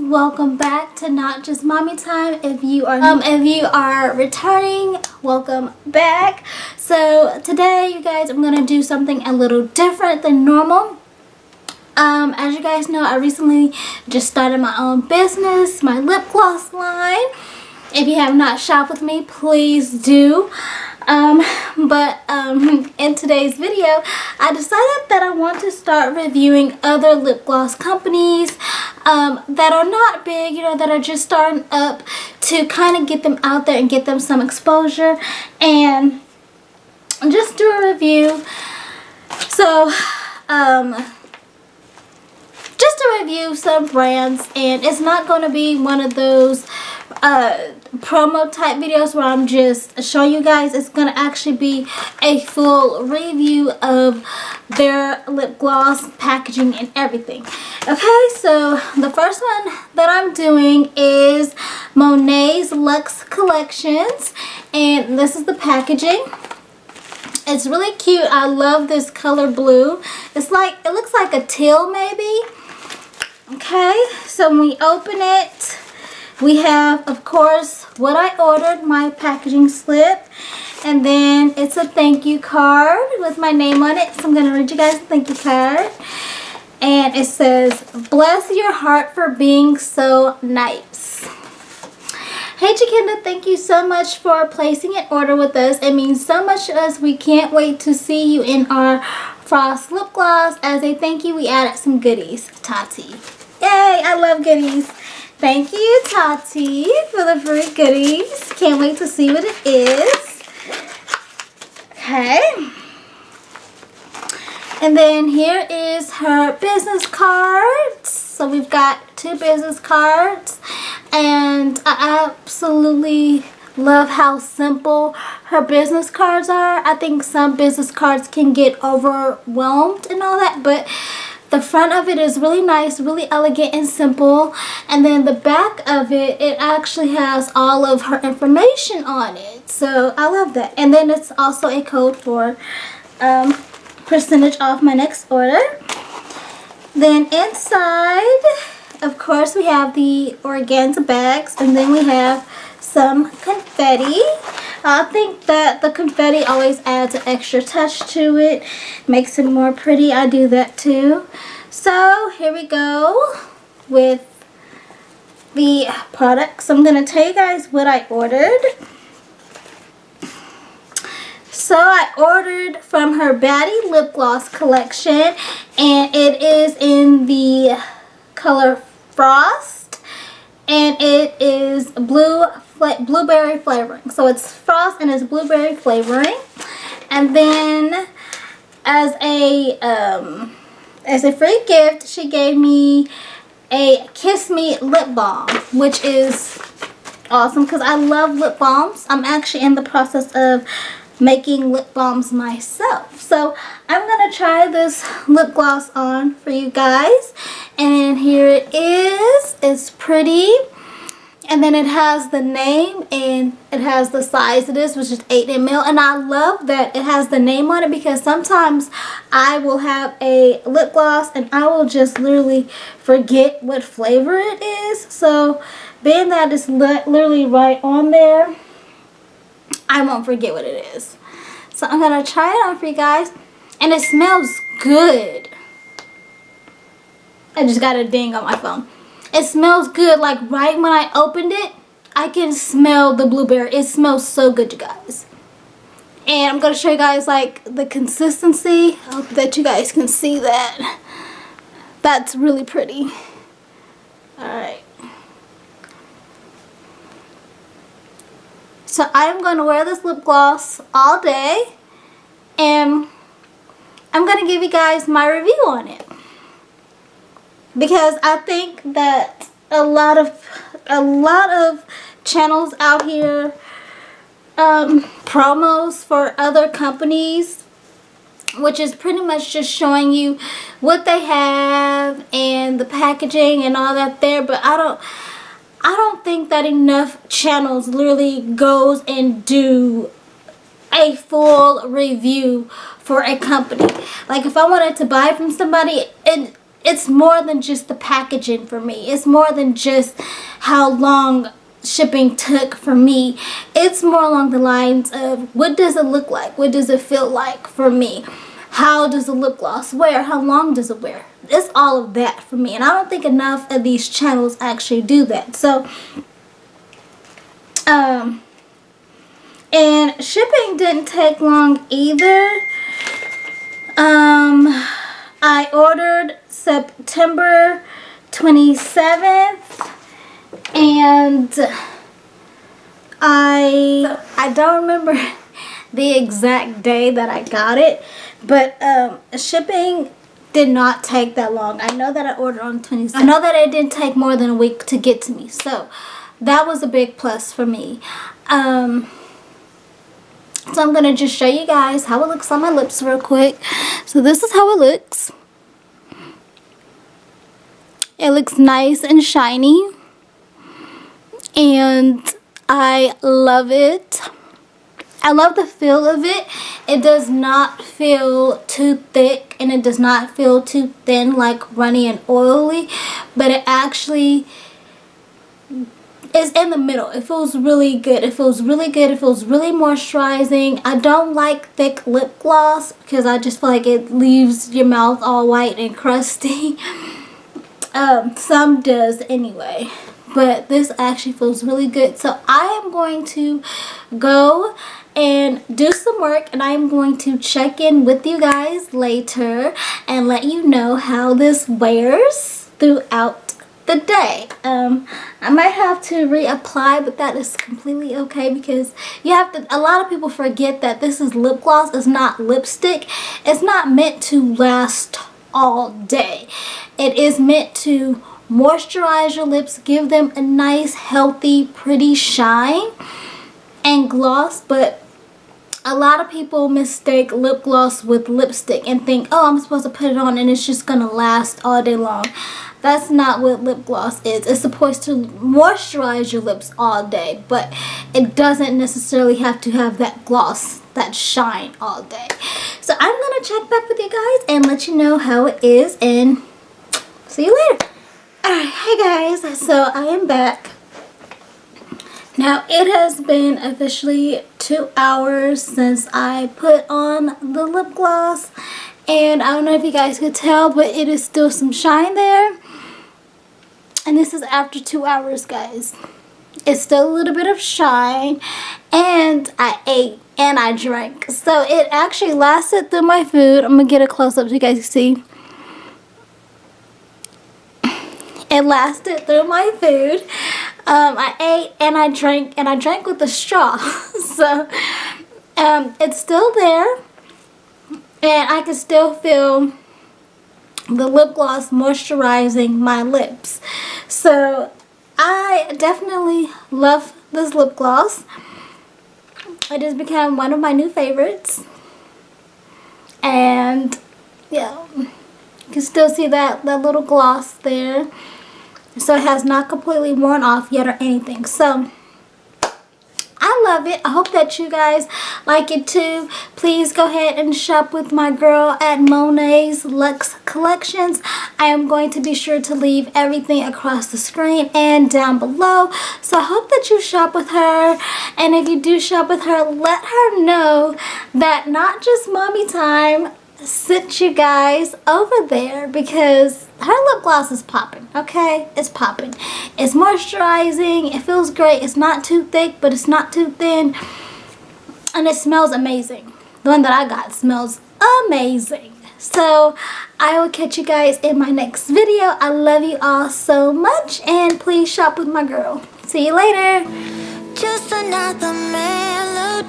welcome back to Not Just Mommy Time. If you are returning, welcome back. So today, you guys, I'm gonna do something a little different than normal. As you guys know, I recently just started my own business, my lip gloss line. If you have not shopped with me, please do. In today's video, I decided that I want to start reviewing other lip gloss companies that are not big, you know, that are just starting up, to kind of get them out there and get them some exposure and just do a review. So, just to review some brands, and it's not going to be one of those promo type videos where I'm just showing you guys. It's going to actually be a full review of their lip gloss packaging and everything. Okay, so the first one that I'm doing is Monae's Luxe Collections, and this is the packaging. It's really cute. I love this color blue. It looks like a teal maybe. Okay, so when we open it, we have, of course, what I ordered, my packaging slip, and then it's a thank you card with my name on it. So I'm going to read you guys the thank you card. And it says, "Bless your heart for being so nice." Hey Jacinda, thank you so much for placing an order with us. It means so much to us. We can't wait to see you in our Frost lip gloss. As a thank you, we added some goodies. Tati. Yay, I love goodies. Thank you, Tati, for the free goodies. Can't wait to see what it is. Okay. And then here is her business cards. So we've got 2 business cards. And I absolutely love how simple her business cards are. I think some business cards can get overwhelmed and all that, but the front of it is really nice, really elegant and simple. And then the back of it, it actually has all of her information on it. So I love that. And then it's also a code for percentage off my next order. Then inside, of course, we have the organza bags. And then we have some confetti. I think that the confetti always adds an extra touch to it, makes it more pretty. I do that too. So here we go with the products. I'm going to tell you guys what I ordered. So I ordered from her Baddie Lip Gloss collection, and it is in the color Frost, and it is blueberry flavoring. So it's Frost and it's blueberry flavoring. And then as a free gift, she gave me a Kiss Me lip balm, which is awesome because I love lip balms. I'm actually in the process of making lip balms myself. So I'm going to try this lip gloss on for you guys. And here it is. It's pretty. And then it has the name and it has the size it is, which is 8 ml. And I love that it has the name on it because sometimes I will have a lip gloss and I will just literally forget what flavor it is. So being that it's literally right on there, I won't forget what it is. So I'm going to try it on for you guys. And it smells good. I just got a ding on my phone. It smells good. Like right when I opened it, I can smell the blueberry. It smells so good, you guys. And I'm going to show you guys like the consistency. I hope that you guys can see that. That's really pretty. Alright. So I'm going to wear this lip gloss all day. And I'm going to give you guys my review on it. Because I think that a lot of channels out here promos for other companies, which is pretty much just showing you what they have and the packaging and all that there. But I don't think that enough channels literally goes and do a full review for a company. Like if I wanted to buy from somebody, it's more than just the packaging for me. It's more than just how long shipping took for me. It's more along the lines of, what does it look like? What does it feel like for me? How does the lip gloss wear? How long does it wear? It's all of that for me. And I don't think enough of these channels actually do that. So, and shipping didn't take long either. I ordered September 27th, and I don't remember the exact day that I got it, but shipping did not take that long. I know that I ordered on 27th. I know that it didn't take more than a week to get to me, so that was a big plus for me. So I'm going to just show you guys how it looks on my lips real quick. So this is how it looks. It looks nice and shiny. And I love it. I love the feel of it. It does not feel too thick and it does not feel too thin, like runny and oily. But it actually is in the middle. It feels really good. It feels really good. It feels really moisturizing. I don't like thick lip gloss because I just feel like it leaves your mouth all white and crusty. Some does anyway. But this actually feels really good. So I am going to go and do some work, and I am going to check in with you guys later and let you know how this wears throughout the day. I might have to reapply, but that is completely okay because you have to, a lot of people forget that this is lip gloss. It's not lipstick. It's not meant to last all day. It is meant to moisturize your lips, give them a nice, healthy, pretty shine and gloss. But a lot of people mistake lip gloss with lipstick and think, oh, I'm supposed to put it on and it's just gonna last all day long. That's not what lip gloss is. It's supposed to moisturize your lips all day, but it doesn't necessarily have to have that gloss, that shine all day. So I'm gonna check back with you guys and let you know how it is, and see you later. Alright, hey guys, so I am back. Now it has been officially 2 hours since I put on the lip gloss, and I don't know if you guys could tell, but it is still some shine there. And this is after 2 hours, guys. It's still a little bit of shine, and I ate and I drank, so it actually lasted through my food. I'm gonna get a close-up so you guys can see. It lasted through my food. I ate and I drank with a straw. So it's still there, and I can still feel the lip gloss moisturizing my lips. So I definitely love this lip gloss. It has become one of my new favorites, and yeah, you can still see that little gloss there. So it has not completely worn off yet or anything. So I love it. I hope that you guys like it too. Please go ahead and shop with my girl at Monae's Lux Collections. I am going to be sure to leave everything across the screen and down below. So I hope that you shop with her. And if you do shop with her, let her know that Not Just Mommy Time sent you guys over there, because her lip gloss is popping, okay? It's popping. It's moisturizing. It feels great. It's not too thick, but it's not too thin. And it smells amazing. The one that I got smells amazing. So I will catch you guys in my next video. I love you all so much, and please shop with my girl. See you later. Just another melody.